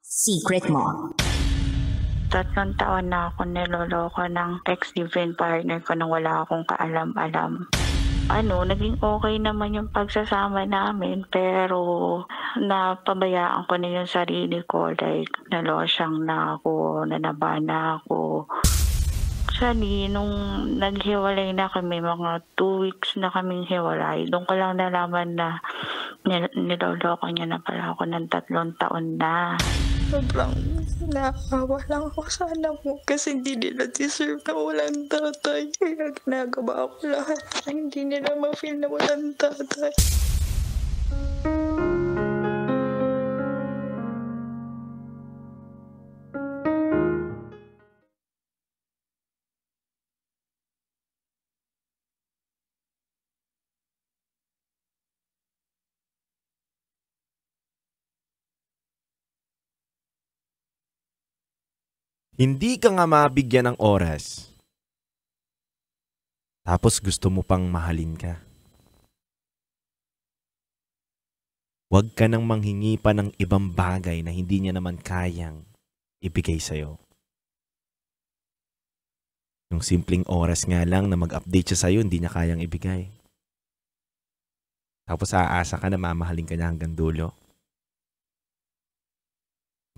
secret mo. 3 taon na ako niloloko ng ex-live-in partner ko nang wala akong kaalam-alam. Naging okay naman yung pagsasama namin pero napabayaan ko na yung sarili ko, like nalosyang na ako, nanaba na ako. Actually, nung naghiwalay na kami, mga 2 weeks na kaming hiwalay, doon ko lang nalaman na niloloko niya na pala ako ng 3 taon na. Sobrang naawa lang ako sa anak mo kasi hindi nila deserve na walang tatay. Kaya ginagawa ko lahat na hindi nila ma-feel na walang tatay. Hindi ka nga mabigyan ng oras. Tapos gusto mo pang mahalin ka. Huwag ka nang manghingi pa ng ibang bagay na hindi niya naman kayang ibigay sa'yo. Yung simpleng oras nga lang na mag-update siya sa'yo, hindi niya kayang ibigay. Tapos aasa ka na mamahalin ka niya hanggang dulo.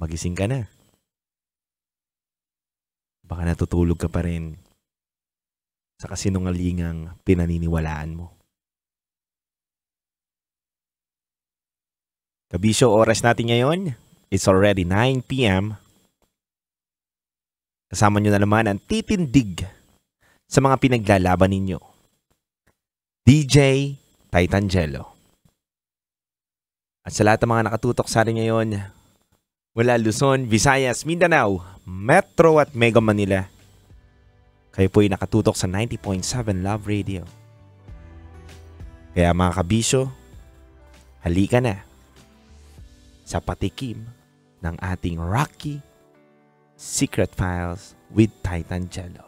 Magising ka na. Baka natutulog ka pa rin sa kasinungalingang pinaniniwalaan mo. Kabisyo, oras natin ngayon, it's already 9 p.m. Kasama nyo na naman ang titindig sa mga pinaglalaban ninyo. DJ Titangelo. At sa lahat ng mga nakatutok sa atin ngayon, mula Luzon, Visayas, Mindanao, Metro at Mega Manila, kayo po'y nakatutok sa 90.7 Love Radio. Kaya mga kabisyo, halika na sa patikim ng ating Rocky Secret Files with Titangelo.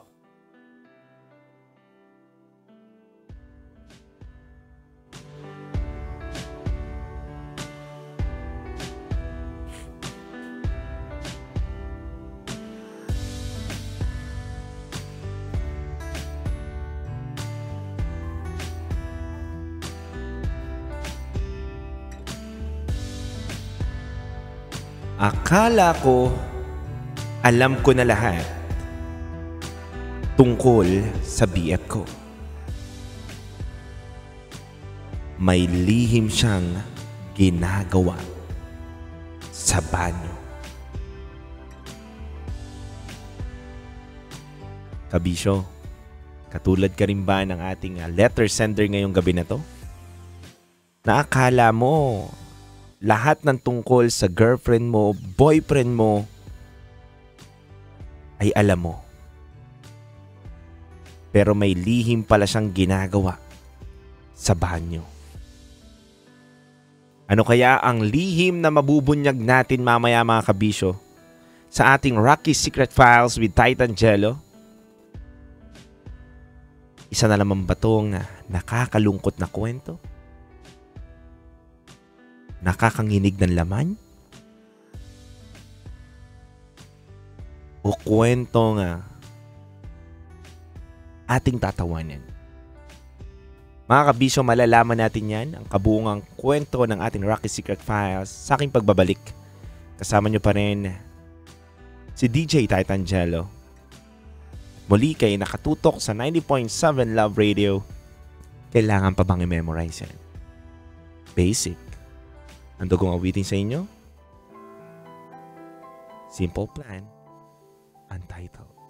Akala ko alam ko na lahat tungkol sa BF ko. May lihim siyang ginagawa sa banyo. Kabisyo, katulad ka rin ba ng ating letter sender ngayong gabi na to? Naakala mo lahat ng tungkol sa girlfriend mo, boyfriend mo, ay alam mo. Pero may lihim pala siyang ginagawa sa banyo. Ano kaya ang lihim na mabubunyag natin mamaya mga kabisyo sa ating Rocky Secret Files with Titangelo? Isa na naman ba itong nakakalungkot na kwento? Nakakanginig ng laman? O kwento nga ating tatawanan? Mga kabisyo, malalaman natin yan, ang kabuungang kwento ng ating Rocky Secret Files sa aking pagbabalik. Kasama nyo pa rin si DJ Titangelo. Muli kayo nakatutok sa 90.7 Love Radio. Kailangan pa bang i-memorize yan? Basic. Ang dugong awitin sa inyo? Simple Plan, Untitled.